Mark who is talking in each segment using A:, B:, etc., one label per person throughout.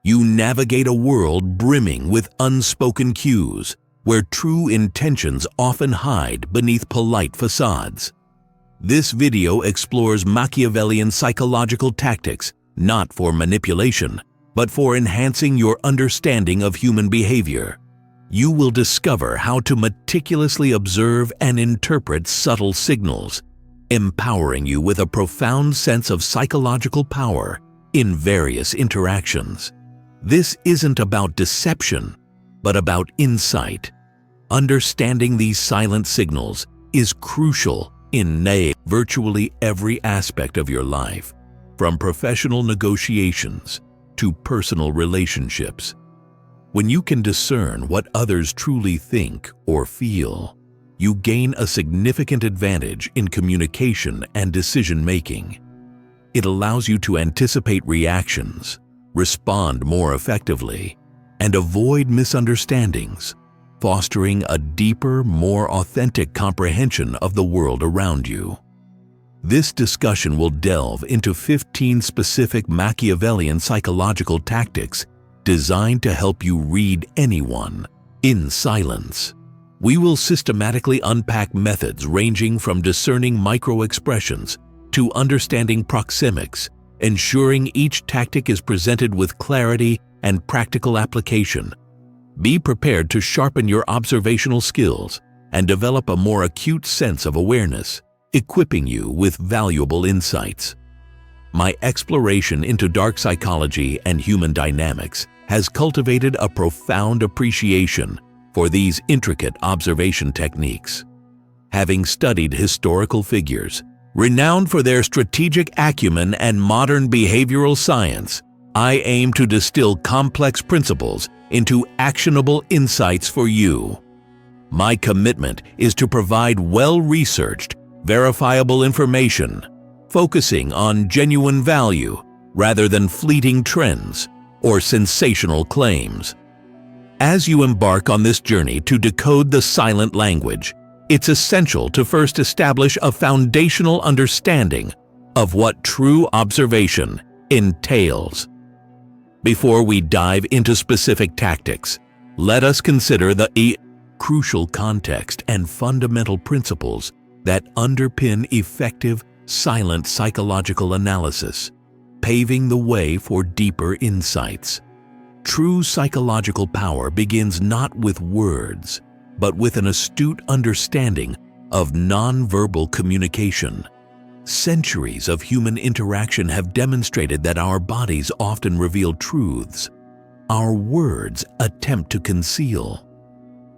A: You navigate a world brimming with unspoken cues, where true intentions often hide beneath polite facades. This video explores Machiavellian psychological tactics, not for manipulation, but for enhancing your understanding of human behavior. You will discover how to meticulously observe and interpret subtle signals, empowering you with a profound sense of psychological power in various interactions. This isn't about deception, but about insight. Understanding these silent signals is crucial in virtually every aspect of your life, from professional negotiations to personal relationships. When you can discern what others truly think or feel, you gain a significant advantage in communication and decision-making. It allows you to anticipate reactions, respond more effectively, and avoid misunderstandings, fostering a deeper, more authentic comprehension of the world around you. This discussion will delve into 15 specific Machiavellian psychological tactics designed to help you read anyone in silence. We will systematically unpack methods ranging from discerning micro-expressions to understanding proxemics, ensuring each tactic is presented with clarity and practical application. Be prepared to sharpen your observational skills and develop a more acute sense of awareness, equipping you with valuable insights. My exploration into dark psychology and human dynamics has cultivated a profound appreciation for these intricate observation techniques. Having studied historical figures, renowned for their strategic acumen and modern behavioral science, I aim to distill complex principles into actionable insights for you. My commitment is to provide well-researched, verifiable information, focusing on genuine value rather than fleeting trends or sensational claims. As you embark on this journey to decode the silent language, it's essential to first establish a foundational understanding of what true observation entails. Before we dive into specific tactics, let us consider the crucial context and fundamental principles that underpin effective, silent psychological analysis, paving the way for deeper insights. True psychological power begins not with words, but with an astute understanding of nonverbal communication. Centuries of human interaction have demonstrated that our bodies often reveal truths our words attempt to conceal.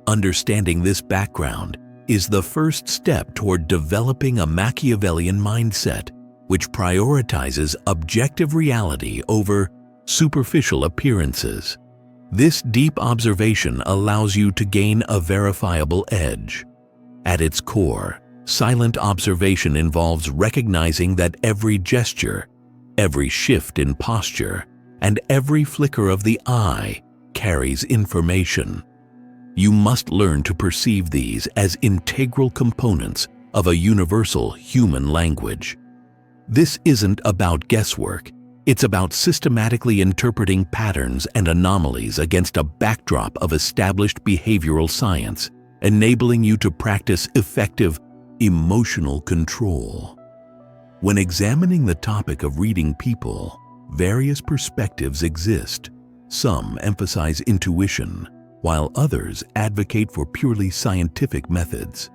A: Understanding this background is the first step toward developing a Machiavellian mindset, which prioritizes objective reality over superficial appearances. This deep observation allows you to gain a verifiable edge. At its core, silent observation involves recognizing that every gesture, every shift in posture, and every flicker of the eye carries information. You must learn to perceive these as integral components of a universal human language. This isn't about guesswork. It's about systematically interpreting patterns and anomalies against a backdrop of established behavioral science, enabling you to practice effective emotional control. When examining the topic of reading people, various perspectives exist. Some emphasize intuition, while others advocate for purely scientific methods.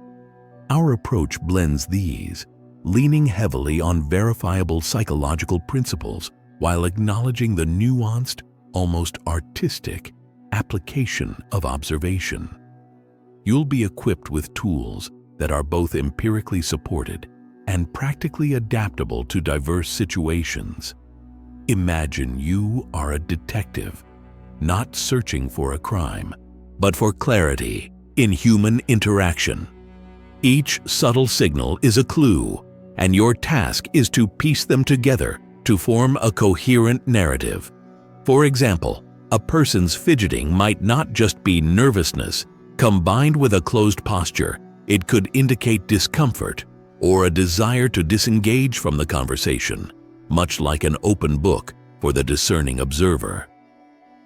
A: Our approach blends these, leaning heavily on verifiable psychological principles while acknowledging the nuanced, almost artistic application of observation. You'll be equipped with tools that are both empirically supported and practically adaptable to diverse situations. Imagine you are a detective, not searching for a crime, but for clarity in human interaction. Each subtle signal is a clue, and your task is to piece them together to form a coherent narrative. For example, a person's fidgeting might not just be nervousness. Combined with a closed posture, it could indicate discomfort or a desire to disengage from the conversation, much like an open book for the discerning observer.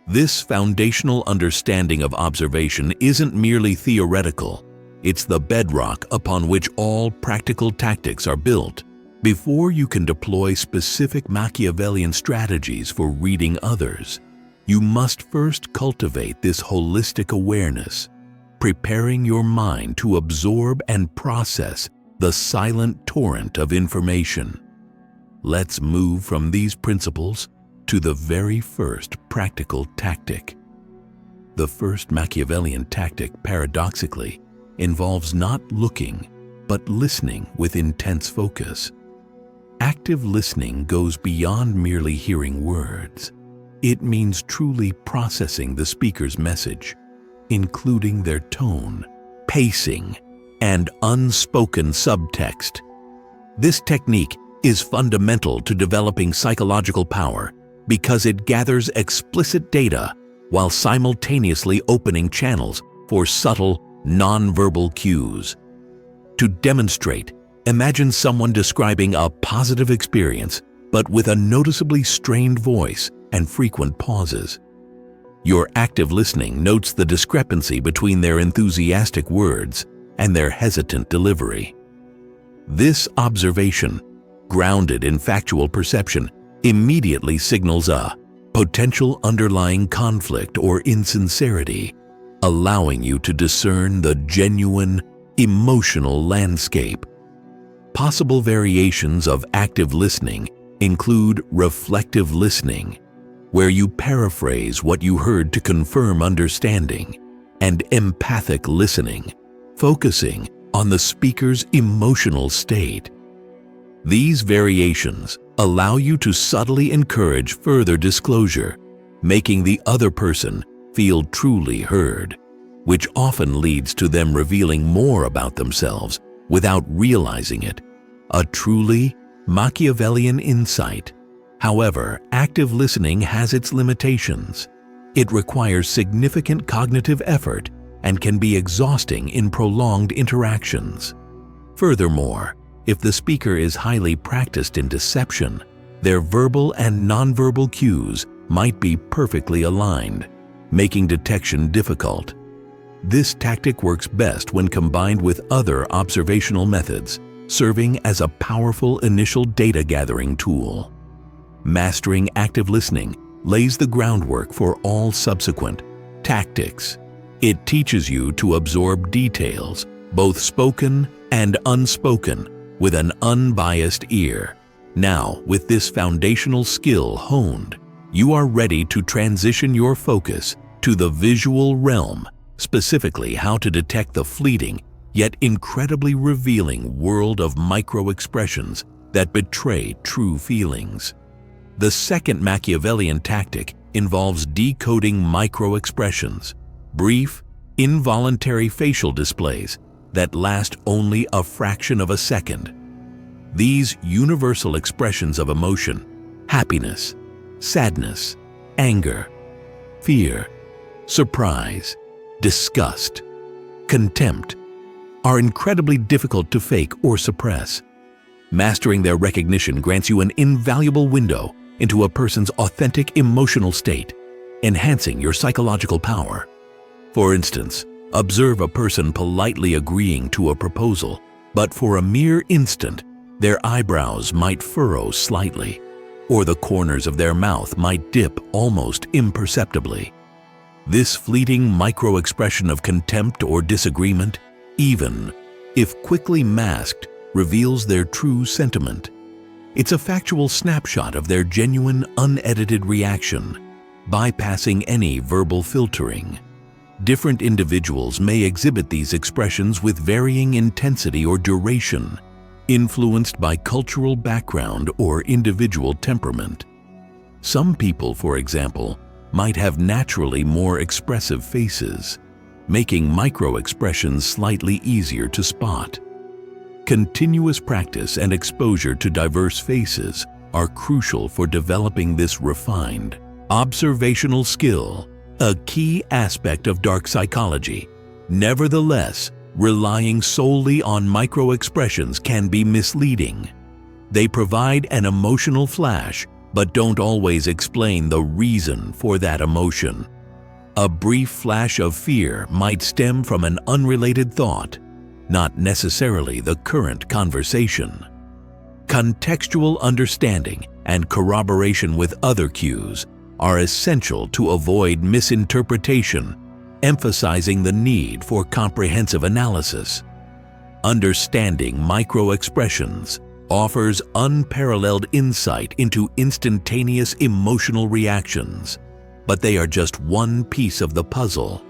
A: This foundational understanding of observation isn't merely theoretical. It's the bedrock upon which all practical tactics are built. Before you can deploy specific Machiavellian strategies for reading others, you must first cultivate this holistic awareness, preparing your mind to absorb and process the silent torrent of information. Let's move from these principles to the very first practical tactic. The first Machiavellian tactic, paradoxically, involves not looking, but listening with intense focus. Active listening goes beyond merely hearing words. It means truly processing the speaker's message, including their tone, pacing, and unspoken subtext. This technique is fundamental to developing psychological power because it gathers explicit data while simultaneously opening channels for subtle, nonverbal cues. To demonstrate, imagine someone describing a positive experience, but with a noticeably strained voice and frequent pauses. Your active listening notes the discrepancy between their enthusiastic words and their hesitant delivery. This observation, grounded in factual perception, immediately signals a potential underlying conflict or insincerity, allowing you to discern the genuine, emotional landscape. Possible variations of active listening include reflective listening, where you paraphrase what you heard to confirm understanding, and empathic listening, focusing on the speaker's emotional state. These variations allow you to subtly encourage further disclosure, making the other person feel truly heard, which often leads to them revealing more about themselves without realizing it. A truly Machiavellian insight. However, active listening has its limitations. It requires significant cognitive effort and can be exhausting in prolonged interactions. Furthermore, if the speaker is highly practiced in deception, their verbal and nonverbal cues might be perfectly aligned, making detection difficult. This tactic works best when combined with other observational methods, serving as a powerful initial data gathering tool. Mastering active listening lays the groundwork for all subsequent tactics. It teaches you to absorb details, both spoken and unspoken, with an unbiased ear. Now, with this foundational skill honed, you are ready to transition your focus to the visual realm, specifically how to detect the fleeting yet incredibly revealing world of micro-expressions that betray true feelings. The second Machiavellian tactic involves decoding micro-expressions, brief, involuntary facial displays that last only a fraction of a second. These universal expressions of emotion, happiness, sadness, anger, fear, surprise, disgust, contempt, are incredibly difficult to fake or suppress. Mastering their recognition grants you an invaluable window into a person's authentic emotional state, enhancing your psychological power. For instance, observe a person politely agreeing to a proposal, but for a mere instant, their eyebrows might furrow slightly, or the corners of their mouth might dip almost imperceptibly. This fleeting micro-expression of contempt or disagreement, even if quickly masked, reveals their true sentiment. It's a factual snapshot of their genuine, unedited reaction, bypassing any verbal filtering. Different individuals may exhibit these expressions with varying intensity or duration, influenced by cultural background or individual temperament. Some people, for example, might have naturally more expressive faces, making micro-expressions slightly easier to spot. Continuous practice and exposure to diverse faces are crucial for developing this refined, observational skill, a key aspect of dark psychology. Nevertheless, relying solely on micro-expressions can be misleading. They provide an emotional flash, but don't always explain the reason for that emotion. A brief flash of fear might stem from an unrelated thought, not necessarily the current conversation. Contextual understanding and corroboration with other cues are essential to avoid misinterpretation, emphasizing the need for comprehensive analysis. Understanding micro-expressions offers unparalleled insight into instantaneous emotional reactions, but they are just one piece of the puzzle.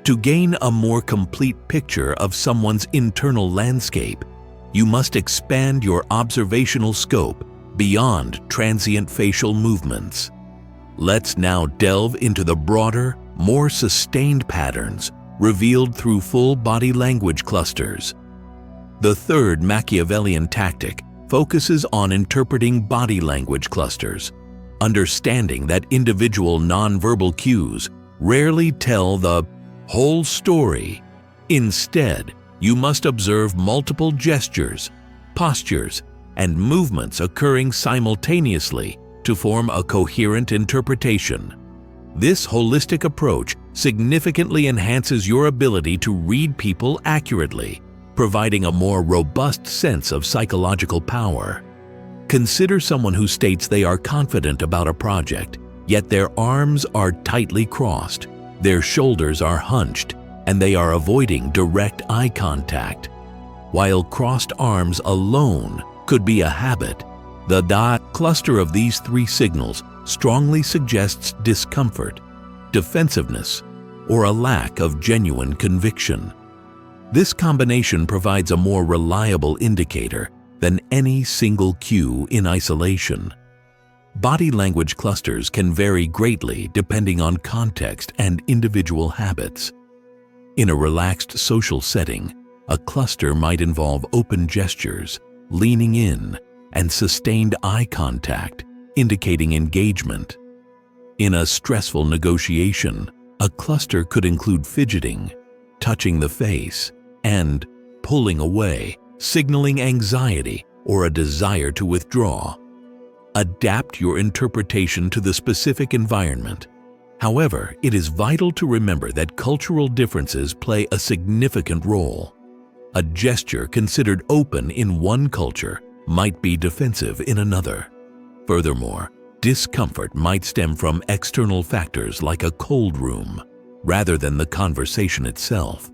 A: To gain a more complete picture of someone's internal landscape, you must expand your observational scope beyond transient facial movements. Let's now delve into the broader, more sustained patterns revealed through full body language clusters. The third Machiavellian tactic focuses on interpreting body language clusters, understanding that individual nonverbal cues rarely tell the whole story. Instead, you must observe multiple gestures, postures, and movements occurring simultaneously to form a coherent interpretation. This holistic approach significantly enhances your ability to read people accurately, providing a more robust sense of psychological power. Consider someone who states they are confident about a project, yet their arms are tightly crossed, their shoulders are hunched, and they are avoiding direct eye contact. While crossed arms alone could be a habit, the dot cluster of these three signals strongly suggests discomfort, defensiveness, or a lack of genuine conviction. This combination provides a more reliable indicator than any single cue in isolation. Body language clusters can vary greatly depending on context and individual habits. In a relaxed social setting, a cluster might involve open gestures, leaning in, and sustained eye contact, indicating engagement. In a stressful negotiation, a cluster could include fidgeting, touching the face, and pulling away, signaling anxiety or a desire to withdraw. Adapt your interpretation to the specific environment. However, it is vital to remember that cultural differences play a significant role. A gesture considered open in one culture might be defensive in another. Furthermore, discomfort might stem from external factors like a cold room, rather than the conversation itself.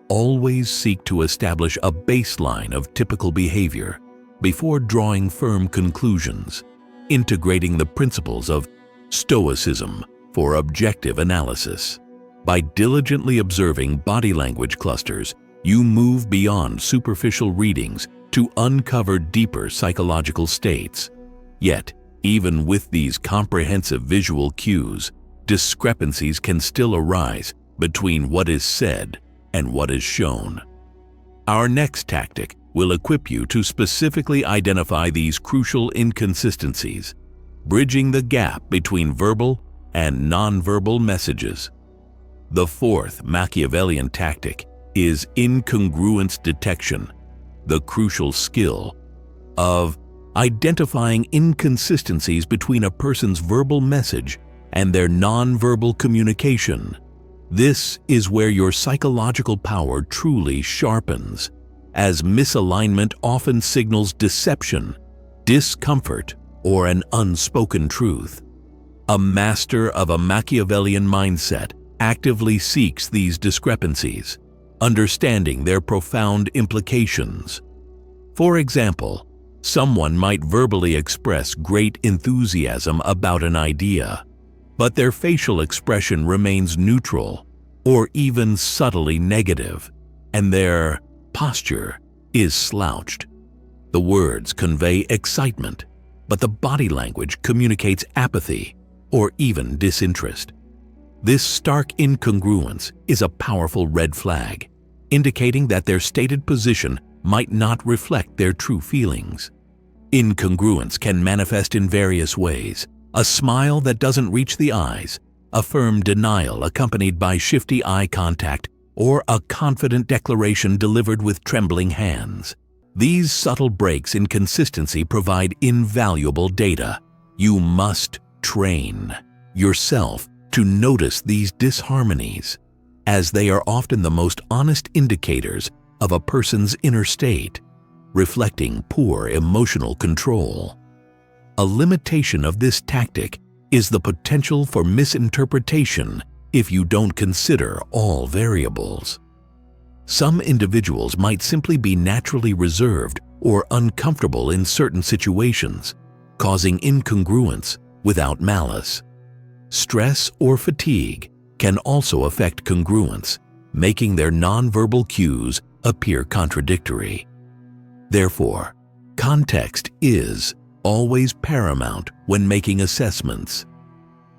A: Always seek to establish a baseline of typical behavior before drawing firm conclusions, integrating the principles of Stoicism for objective analysis. By diligently observing body language clusters, you move beyond superficial readings to uncover deeper psychological states. Yet, even with these comprehensive visual cues, discrepancies can still arise between what is said and what is shown. Our next tactic will equip you to specifically identify these crucial inconsistencies, bridging the gap between verbal and nonverbal messages. The fourth Machiavellian tactic is incongruence detection, the crucial skill of identifying inconsistencies between a person's verbal message and their nonverbal communication. This is where your psychological power truly sharpens, as misalignment often signals deception, discomfort, or an unspoken truth. A master of a Machiavellian mindset actively seeks these discrepancies, understanding their profound implications. For example, someone might verbally express great enthusiasm about an idea, but their facial expression remains neutral or even subtly negative, and their posture is slouched. The words convey excitement, but the body language communicates apathy or even disinterest. This stark incongruence is a powerful red flag, indicating that their stated position might not reflect their true feelings. Incongruence can manifest in various ways: a smile that doesn't reach the eyes, a firm denial accompanied by shifty eye contact, or a confident declaration delivered with trembling hands. These subtle breaks in consistency provide invaluable data, You must train yourself to notice these disharmonies, as they are often the most honest indicators of a person's inner state, reflecting poor emotional control. A limitation of this tactic is the potential for misinterpretation if you don't consider all variables. Some individuals might simply be naturally reserved or uncomfortable in certain situations, causing incongruence without malice. Stress or fatigue can also affect congruence, making their nonverbal cues appear contradictory. Therefore, context is always paramount when making assessments.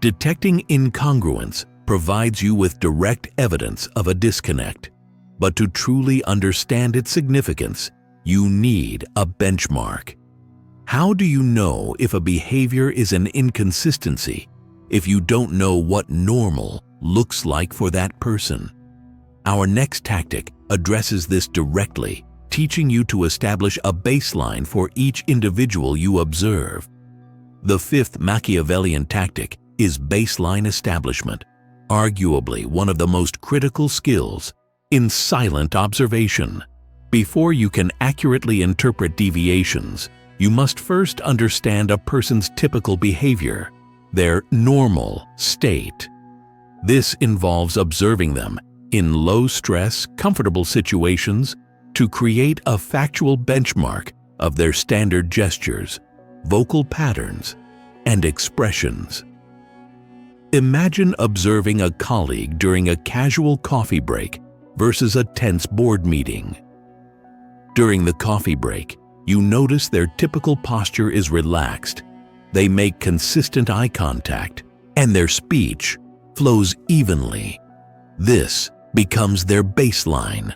A: Detecting incongruence provides you with direct evidence of a disconnect, but to truly understand its significance, you need a benchmark. How do you know if a behavior is an inconsistency if you don't know what normal looks like for that person? Our next tactic addresses this directly, teaching you to establish a baseline for each individual you observe. The fifth Machiavellian tactic is baseline establishment, arguably one of the most critical skills in silent observation. Before you can accurately interpret deviations, you must first understand a person's typical behavior, their normal state. This involves observing them in low-stress, comfortable situations to create a factual benchmark of their standard gestures, vocal patterns, and expressions. Imagine observing a colleague during a casual coffee break versus a tense board meeting. During the coffee break, you notice their typical posture is relaxed. They make consistent eye contact, and their speech flows evenly. This becomes their baseline.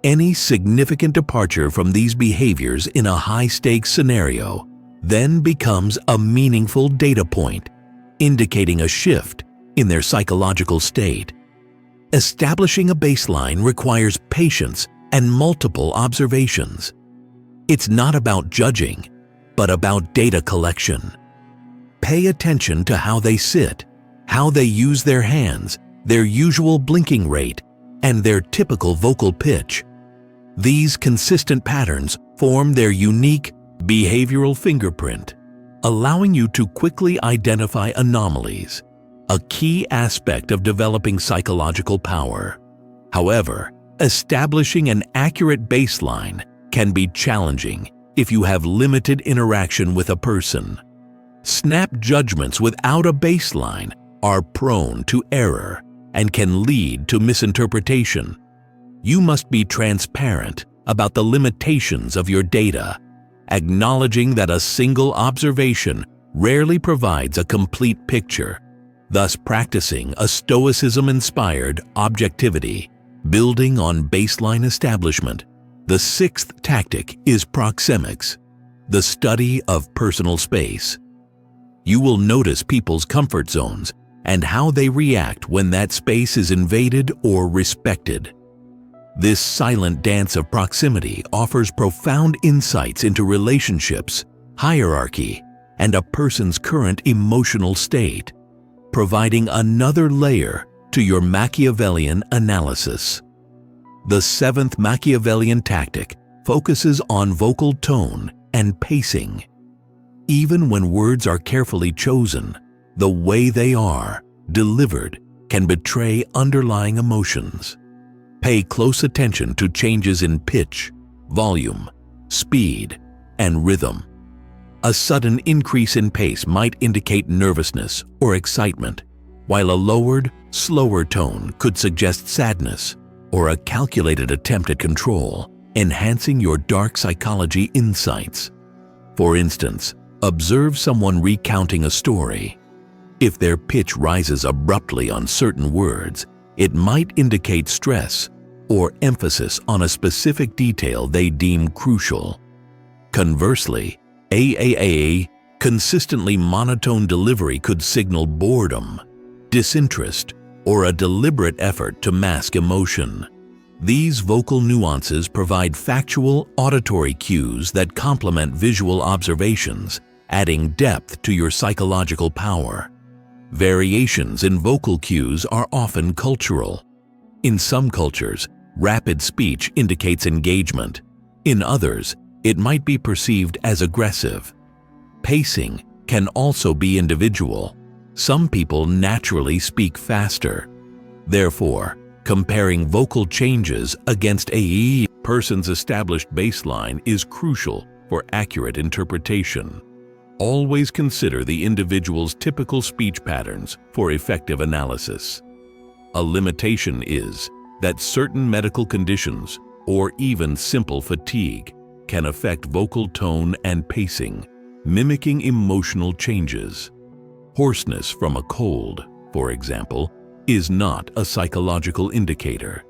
A: Any significant departure from these behaviors in a high-stakes scenario then becomes a meaningful data point, indicating a shift in their psychological state. Establishing a baseline requires patience and multiple observations. It's not about judging, but about data collection. Pay attention to how they sit, how they use their hands, their usual blinking rate, and their typical vocal pitch. These consistent patterns form their unique behavioral fingerprint, allowing you to quickly identify anomalies, a key aspect of developing psychological power. However, establishing an accurate baseline can be challenging if you have limited interaction with a person. Snap judgments without a baseline are prone to error and can lead to misinterpretation. You must be transparent about the limitations of your data, acknowledging that a single observation rarely provides a complete picture, thus practicing a stoicism-inspired objectivity. Building on baseline establishment, the sixth tactic is proxemics, the study of personal space. You will notice people's comfort zones and how they react when that space is invaded or respected. This silent dance of proximity offers profound insights into relationships, hierarchy, and a person's current emotional state, providing another layer to your Machiavellian analysis. The seventh Machiavellian tactic focuses on vocal tone and pacing. Even when words are carefully chosen, the way they are delivered can betray underlying emotions. Pay close attention to changes in pitch, volume, speed, and rhythm. A sudden increase in pace might indicate nervousness or excitement, while a lowered, slower tone could suggest sadness or a calculated attempt at control, enhancing your dark psychology insights. For instance, observe someone recounting a story. If their pitch rises abruptly on certain words, it might indicate stress or emphasis on a specific detail they deem crucial. Conversely, consistently monotone delivery could signal boredom, disinterest, or a deliberate effort to mask emotion. These vocal nuances provide factual auditory cues that complement visual observations adding depth to your psychological power. Variations in vocal cues are often cultural. In some cultures, rapid speech indicates engagement. In others, it might be perceived as aggressive. Pacing can also be individual. Some people naturally speak faster. Therefore, comparing vocal changes against a person's established baseline is crucial for accurate interpretation. Always consider the individual's typical speech patterns for effective analysis. A limitation is that certain medical conditions, or even simple fatigue, can affect vocal tone and pacing, mimicking emotional changes. Hoarseness from a cold, for example, is not a psychological indicator.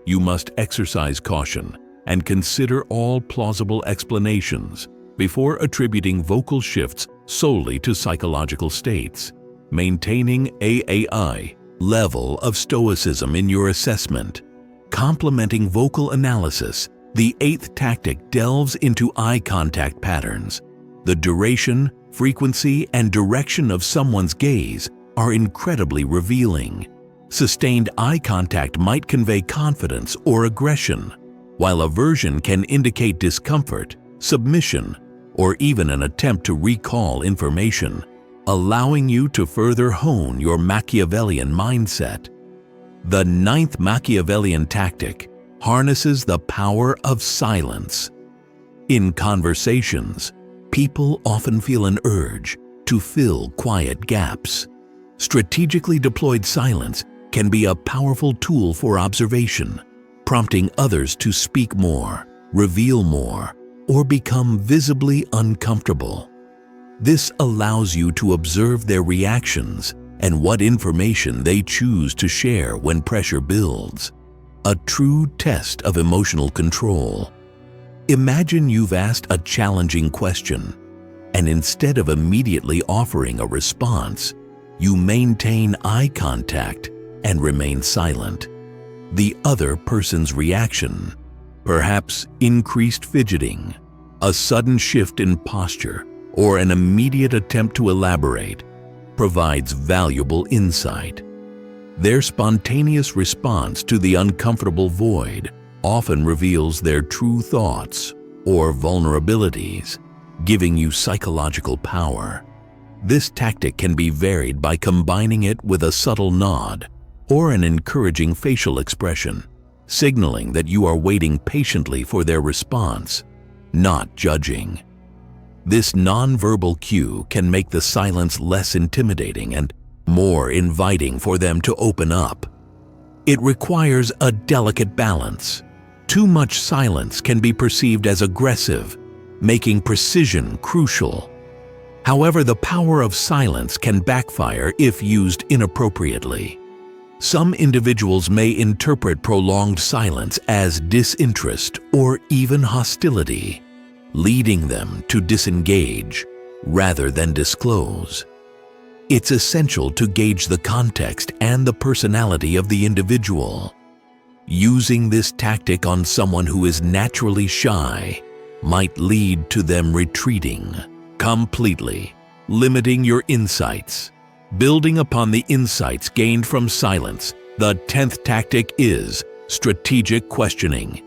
A: You must exercise caution and consider all plausible explanations before attributing vocal shifts solely to psychological states. Maintaining a level of stoicism in your assessment. Complementing vocal analysis, the eighth tactic delves into eye contact patterns. The duration, frequency, and direction of someone's gaze are incredibly revealing. Sustained eye contact might convey confidence or aggression, while aversion can indicate discomfort, submission, or even an attempt to recall information, allowing you to further hone your Machiavellian mindset. The ninth Machiavellian tactic harnesses the power of silence. In conversations, people often feel an urge to fill quiet gaps. Strategically deployed silence can be a powerful tool for observation, prompting others to speak more, reveal more, or become visibly uncomfortable. This allows you to observe their reactions and what information they choose to share when pressure builds. A true test of emotional control. Imagine you've asked a challenging question, and instead of immediately offering a response, you maintain eye contact and remain silent. The other person's reaction, perhaps increased fidgeting, a sudden shift in posture, or an immediate attempt to elaborate, provides valuable insight. Their spontaneous response to the uncomfortable void often reveals their true thoughts or vulnerabilities, giving you psychological power. This tactic can be varied by combining it with a subtle nod or an encouraging facial expression, signaling that you are waiting patiently for their response, not judging. This nonverbal cue can make the silence less intimidating and more inviting for them to open up. It requires a delicate balance. Too much silence can be perceived as aggressive, making precision crucial. However, the power of silence can backfire if used inappropriately. Some individuals may interpret prolonged silence as disinterest or even hostility, leading them to disengage rather than disclose. It's essential to gauge the context and the personality of the individual. Using this tactic on someone who is naturally shy might lead to them retreating completely, limiting your insights. Building upon the insights gained from silence, the 10th tactic is strategic questioning.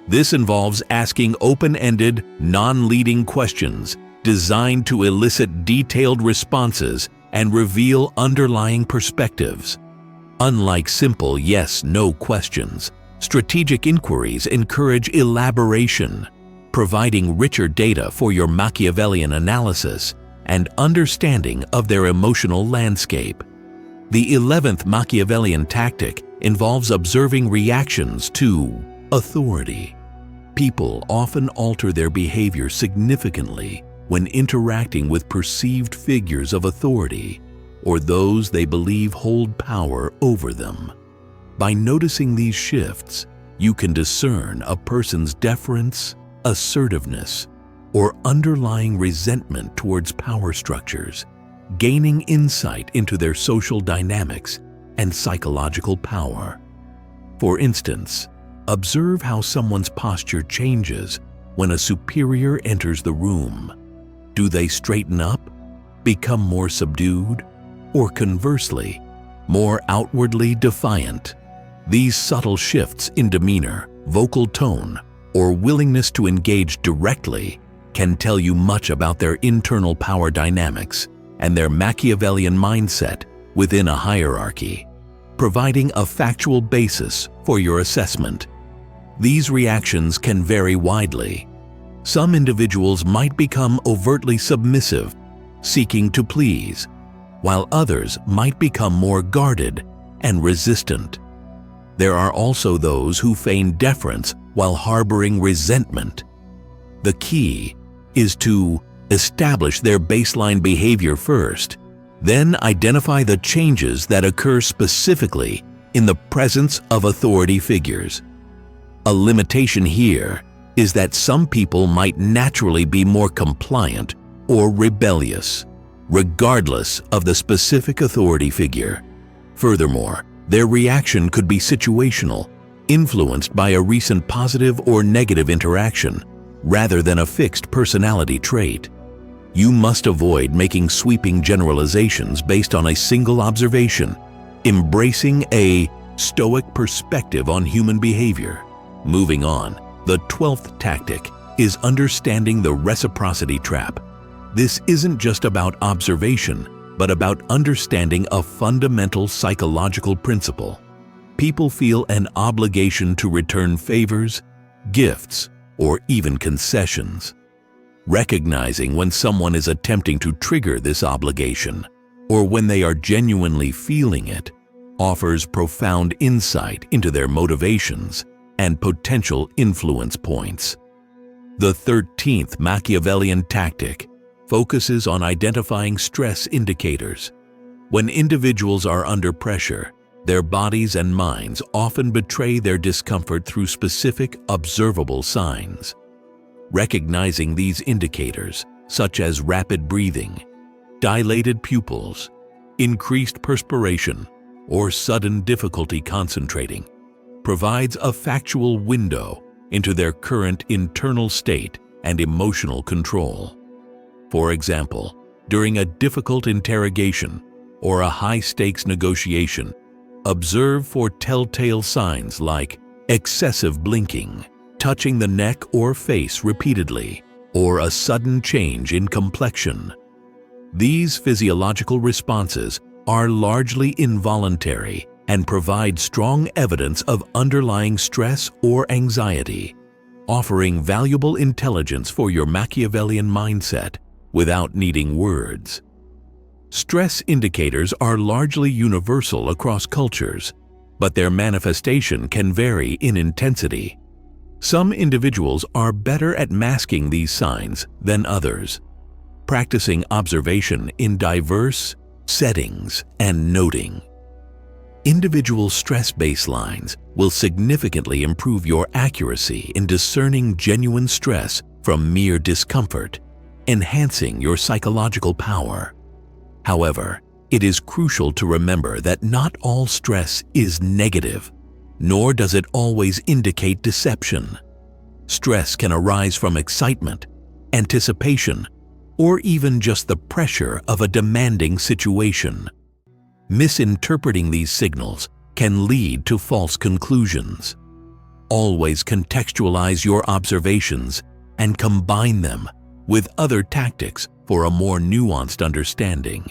A: This involves asking open-ended, non-leading questions designed to elicit detailed responses and reveal underlying perspectives. Unlike simple yes/no questions, strategic inquiries encourage elaboration, providing richer data for your Machiavellian analysis and understanding of their emotional landscape. The 11th Machiavellian tactic involves observing reactions to authority. People often alter their behavior significantly when interacting with perceived figures of authority or those they believe hold power over them. By noticing these shifts, you can discern a person's deference, assertiveness, or underlying resentment towards power structures, gaining insight into their social dynamics and psychological power. For instance, observe how someone's posture changes when a superior enters the room. Do they straighten up, become more subdued, or conversely, more outwardly defiant? These subtle shifts in demeanor, vocal tone, or willingness to engage directly can tell you much about their internal power dynamics and their Machiavellian mindset within a hierarchy, providing a factual basis for your assessment. These reactions can vary widely. Some individuals might become overtly submissive, seeking to please, while others might become more guarded and resistant. There are also those who feign deference while harboring resentment. The key is to establish their baseline behavior first, then identify the changes that occur specifically in the presence of authority figures. A limitation here is that some people might naturally be more compliant or rebellious, regardless of the specific authority figure. Furthermore, their reaction could be situational, influenced by a recent positive or negative interaction, rather than a fixed personality trait. You must avoid making sweeping generalizations based on a single observation, embracing a stoic perspective on human behavior. Moving on, the 12th tactic is understanding the reciprocity trap. This isn't just about observation, but about understanding a fundamental psychological principle. People feel an obligation to return favors, gifts, or even concessions. Recognizing when someone is attempting to trigger this obligation, or when they are genuinely feeling it, offers profound insight into their motivations and potential influence points. The 13th Machiavellian tactic focuses on identifying stress indicators. When individuals are under pressure, their bodies and minds often betray their discomfort through specific, observable signs. Recognizing these indicators, such as rapid breathing, dilated pupils, increased perspiration, or sudden difficulty concentrating, provides a factual window into their current internal state and emotional control. For example, during a difficult interrogation or a high-stakes negotiation, observe for telltale signs like excessive blinking, touching the neck or face repeatedly, or a sudden change in complexion. These physiological responses are largely involuntary and provide strong evidence of underlying stress or anxiety, offering valuable intelligence for your Machiavellian mindset without needing words. Stress indicators are largely universal across cultures, but their manifestation can vary in intensity. Some individuals are better at masking these signs than others, practicing observation in diverse settings and noting. Individual stress baselines will significantly improve your accuracy in discerning genuine stress from mere discomfort, enhancing your psychological power. However, it is crucial to remember that not all stress is negative, nor does it always indicate deception. Stress can arise from excitement, anticipation, or even just the pressure of a demanding situation. Misinterpreting these signals can lead to false conclusions. Always contextualize your observations and combine them with other tactics for a more nuanced understanding.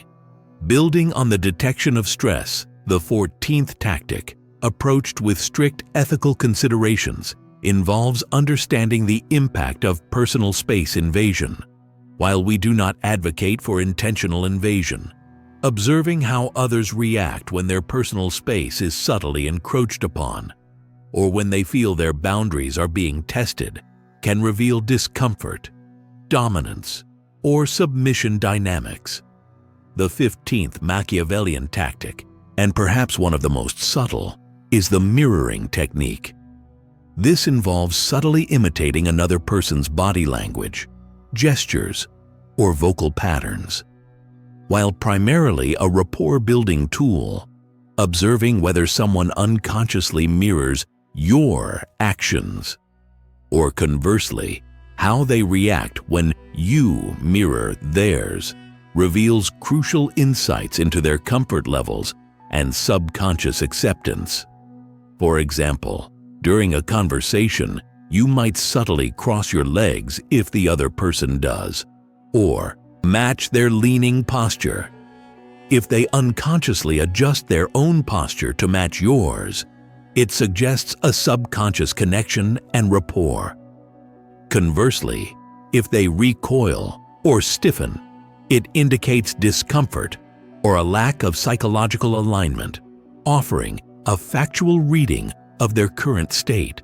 A: Building on the detection of stress, the 14th tactic, approached with strict ethical considerations, involves understanding the impact of personal space invasion. While we do not advocate for intentional invasion, observing how others react when their personal space is subtly encroached upon, or when they feel their boundaries are being tested, can reveal discomfort, dominance, or submission dynamics. The 15th Machiavellian tactic, and perhaps one of the most subtle, is the mirroring technique. This involves subtly imitating another person's body language, gestures, or vocal patterns. While primarily a rapport-building tool, observing whether someone unconsciously mirrors your actions, or conversely, How they react when you mirror theirs reveals crucial insights into their comfort levels and subconscious acceptance. For example, during a conversation, you might subtly cross your legs if the other person does, or match their leaning posture. If they unconsciously adjust their own posture to match yours, it suggests a subconscious connection and rapport. Conversely, if they recoil or stiffen, it indicates discomfort or a lack of psychological alignment, offering a factual reading of their current state.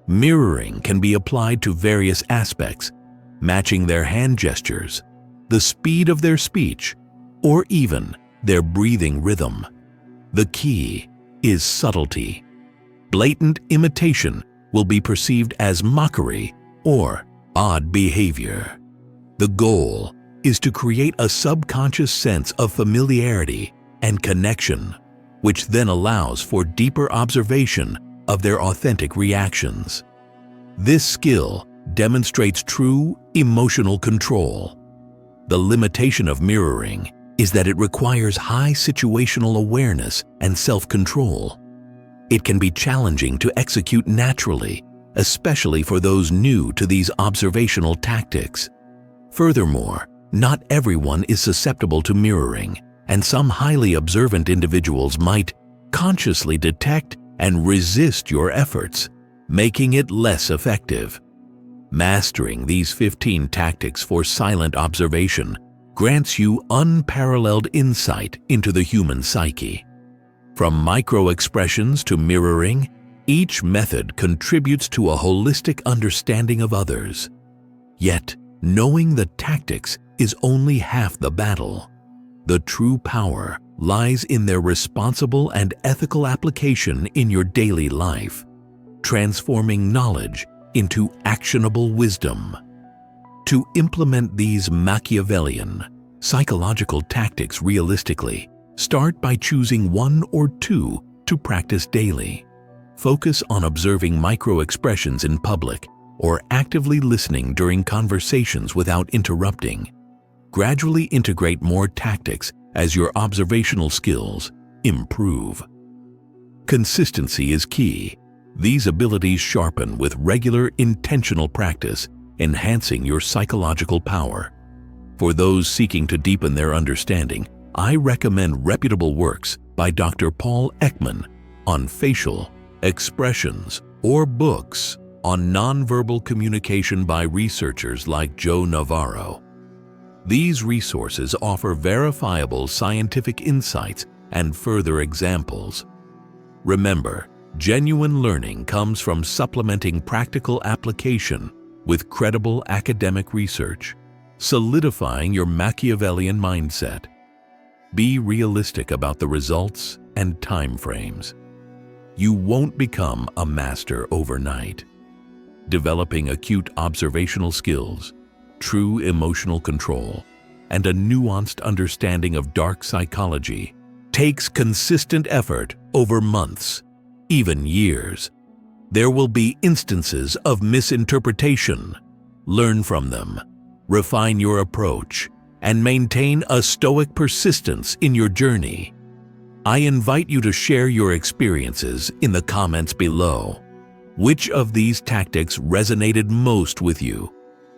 A: Mirroring can be applied to various aspects, matching their hand gestures, the speed of their speech, or even their breathing rhythm. The key is subtlety. Blatant imitation will be perceived as mockery or odd behavior. The goal is to create a subconscious sense of familiarity and connection, which then allows for deeper observation of their authentic reactions. This skill demonstrates true emotional control. The limitation of mirroring is that it requires high situational awareness and self-control. It can be challenging to execute naturally, especially for those new to these observational tactics. Furthermore, not everyone is susceptible to mirroring, and some highly observant individuals might consciously detect and resist your efforts, making it less effective. Mastering these 15 tactics for silent observation grants you unparalleled insight into the human psyche. From micro-expressions to mirroring, each method contributes to a holistic understanding of others. Yet, knowing the tactics is only half the battle. The true power lies in their responsible and ethical application in your daily life, transforming knowledge into actionable wisdom. To implement these Machiavellian, psychological tactics realistically, start by choosing one or two to practice daily. Focus on observing micro-expressions in public or actively listening during conversations without interrupting. Gradually integrate more tactics as your observational skills improve. Consistency is key. These abilities sharpen with regular intentional practice, enhancing your psychological power. For those seeking to deepen their understanding, I recommend reputable works by Dr. Paul Ekman on facial expressions or books on nonverbal communication by researchers like Joe Navarro. These resources offer verifiable scientific insights and further examples. Remember, genuine learning comes from supplementing practical application with credible academic research, solidifying your Machiavellian mindset. Be realistic about the results and timeframes. You won't become a master overnight. Developing acute observational skills, true emotional control, and a nuanced understanding of dark psychology takes consistent effort over months, even years. There will be instances of misinterpretation. Learn from them, refine your approach, and maintain a stoic persistence in your journey. I invite you to share your experiences in the comments below. Which of these tactics resonated most with you?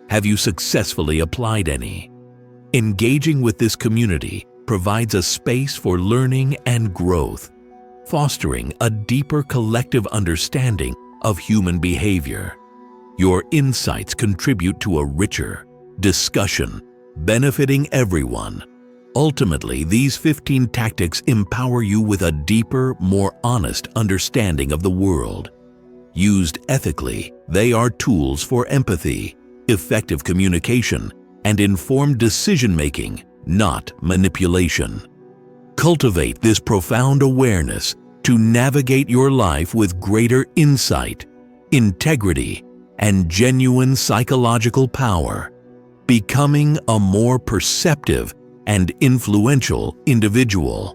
A: Have you successfully applied any? Engaging with this community provides a space for learning and growth, fostering a deeper collective understanding of human behavior. Your insights contribute to a richer discussion, benefiting everyone. Ultimately, these 15 tactics empower you with a deeper, more honest understanding of the world. Used ethically, they are tools for empathy, effective communication, and informed decision-making, not manipulation. Cultivate this profound awareness to navigate your life with greater insight, integrity, and genuine psychological power, becoming a more perceptive and influential individual.